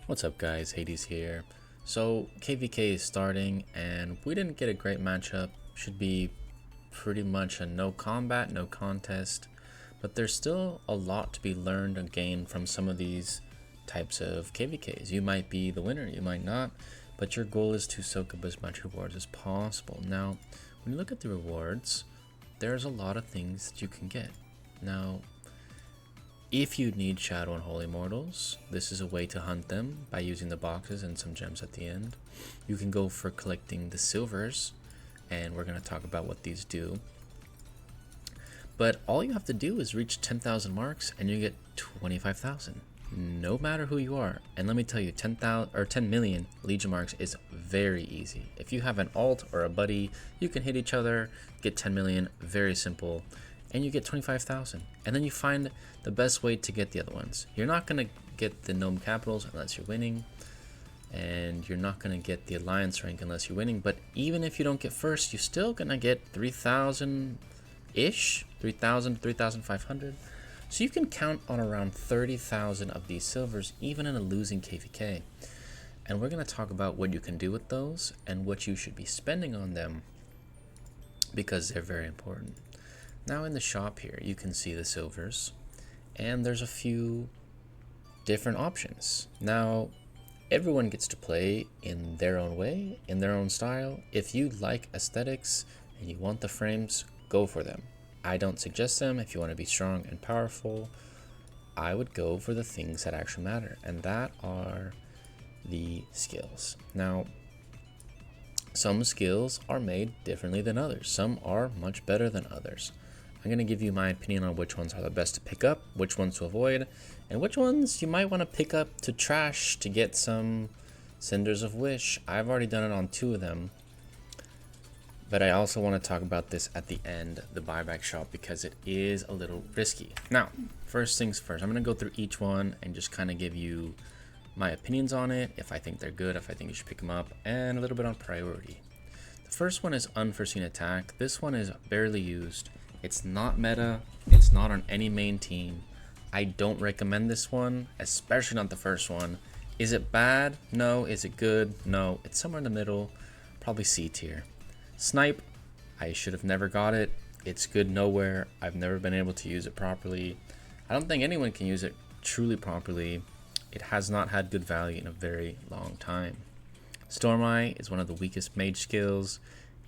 What's up guys, Hades here. So KvK is starting and we didn't get a great matchup. Should be pretty much a no combat, no contest. But there's still a lot to be learned and gained from some of these types of KvKs. You might be the winner, you might not, but your goal is to soak up as much rewards as possible. Now, when you look at the rewards, there's a lot of things that you can get. Now, if you need Shadow and Holy Mortals, this is a way to hunt them by using the boxes and some gems at the end. You can go for collecting the silvers, and we're going to talk about what these do. But all you have to do is reach 10,000 marks and you get 25,000, no matter who you are. And let me tell you, 10,000 or 10 million Legion marks is very easy. If you have an alt or a buddy, you can hit each other, get 10 million, very simple. And you get 25,000, and then you find the best way to get the other ones. You're not going to get the Gnome Capitals unless you're winning, and you're not going to get the Alliance rank unless you're winning, but even if you don't get first, you're still going to get 3,000-ish, 3,000 to 3,500. So you can count on around 30,000 of these silvers, even in a losing KvK. And we're going to talk about what you can do with those, and what you should be spending on them, because they're very important. Now in the shop here, you can see the silvers, and there's a few different options. Now, everyone gets to play in their own way, in their own style. If you like aesthetics and you want the frames, go for them. I don't suggest them. If you want to be strong and powerful, I would go for the things that actually matter, and that are the skills. Now, some skills are made differently than others. Some are much better than others. I'm going to give you my opinion on which ones are the best to pick up, which ones to avoid, and which ones you might want to pick up to trash to get some Cinders of Wish. I've already done it on 2 of them, but I also want to talk about this at the end, the buyback shop, because it is a little risky. Now, first things first, I'm going to go through each one and just kind of give you my opinions on it, if I think they're good, if I think you should pick them up, and a little bit on priority. The first one is Unforeseen Attack. This one is barely used. It's not meta, it's not on any main team. I don't recommend this one, especially not the first one. Is it bad? No. Is it good? No. It's somewhere in the middle, probably C tier. Snipe, I should have never got it. It's good nowhere. I've never been able to use it properly. I don't think anyone can use it truly properly. It has not had good value in a very long time. Storm Eye is one of the weakest mage skills.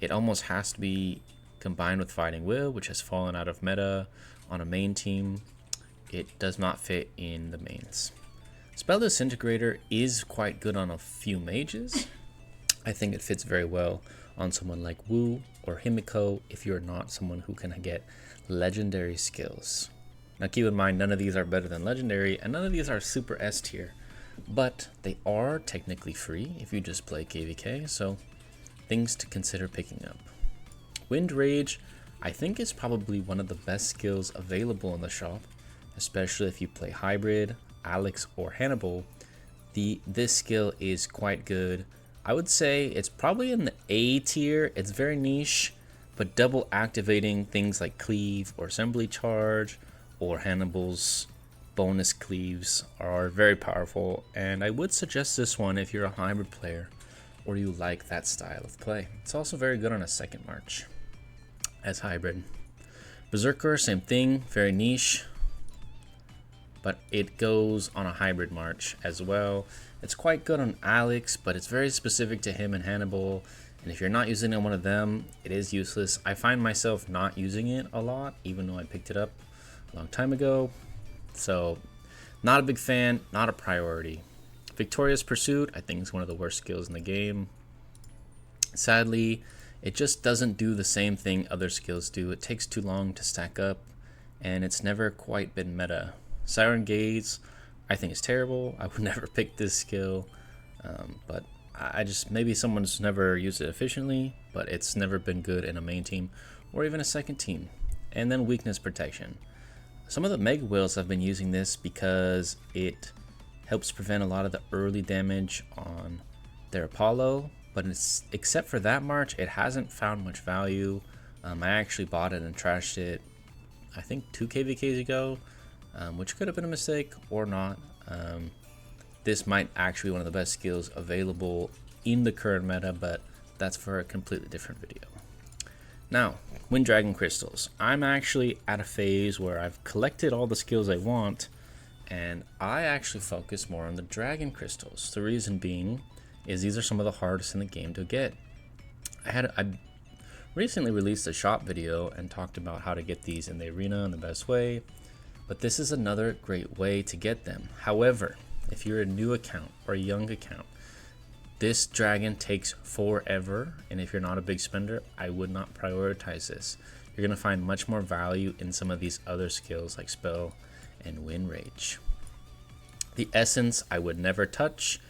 It almost has to be combined with Fighting Will, which has fallen out of meta on a main team. It does not fit in the mains. Spell Disintegrator is quite good on a few mages. I think it fits very well on someone like Wu or Himiko if you're not someone who can get legendary skills. Now keep in mind, none of these are better than legendary, and none of these are super S tier, but they are technically free if you just play KvK, so things to consider picking up. Wind Rage, I think, is probably one of the best skills available in the shop, especially if you play Hybrid, Alex, or Hannibal. This skill is quite good. I would say it's probably in the A tier. It's very niche, but double activating things like Cleave or Assembly Charge or Hannibal's bonus cleaves are very powerful, and I would suggest this one if you're a Hybrid player or you like that style of play. It's also very good on a second march as Hybrid. Berserker, same thing, very niche, but it goes on a Hybrid march as well. It's quite good on Alex, but it's very specific to him and Hannibal, and if you're not using it on one of them, it is useless. I find myself not using it a lot, even though I picked it up a long time ago, so not a big fan, not a priority. Victorious Pursuit, I think, is one of the worst skills in the game. Sadly, it just doesn't do the same thing other skills do. It takes too long to stack up, and it's never quite been meta. Siren Gaze, I think, is terrible. I would never pick this skill, but I just, maybe someone's never used it efficiently, but it's never been good in a main team or even a second team. And then Weakness Protection. Some of the Mega Whales have been using this because it helps prevent a lot of the early damage on their Apollo, but except for that march, it hasn't found much value. I actually bought it and trashed it, I think 2 KvKs ago, which could have been a mistake or not. this might actually be one of the best skills available in the current meta, but that's for a completely different video. Now, Wind Dragon Crystals. I'm actually at a phase where I've collected all the skills I want, and I actually focus more on the Dragon Crystals. The reason being is these are some of the hardest in the game to get. I recently released a shop video and talked about how to get these in the arena in the best way, but this is another great way to get them. However, if you're a new account or a young account, this dragon takes forever, and if you're not a big spender, I would not prioritize this. You're going to find much more value in some of these other skills like Spell and Wind Rage. The Essence I would never touch.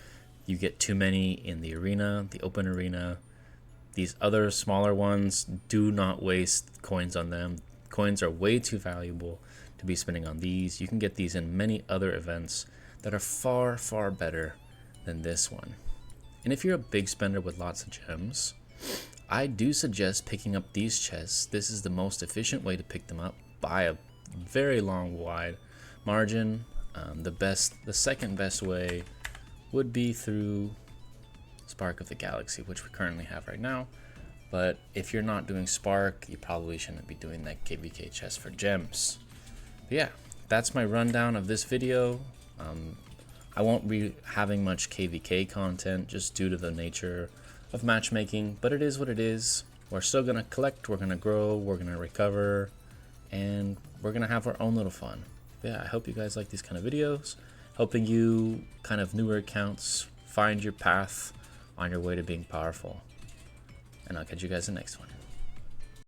You get too many in the arena, the open arena. These other smaller ones, do not waste coins on them. Coins are way too valuable to be spending on these. You can get these in many other events that are far, far better than this one. And if you're a big spender with lots of gems, I do suggest picking up these chests. This is the most efficient way to pick them up by a very long, wide margin. The second best way would be through Spark of the Galaxy, which we currently have right now. But if you're not doing Spark, you probably shouldn't be doing that KvK chest for gems. But yeah, that's my rundown of this video. I won't be having much KvK content just due to the nature of matchmaking, but it is what it is. We're still going to collect, we're going to grow, we're going to recover, and we're going to have our own little fun. Yeah, I hope you guys like these kind of videos, helping you kind of newer accounts find your path on your way to being powerful. And I'll catch you guys in the next one.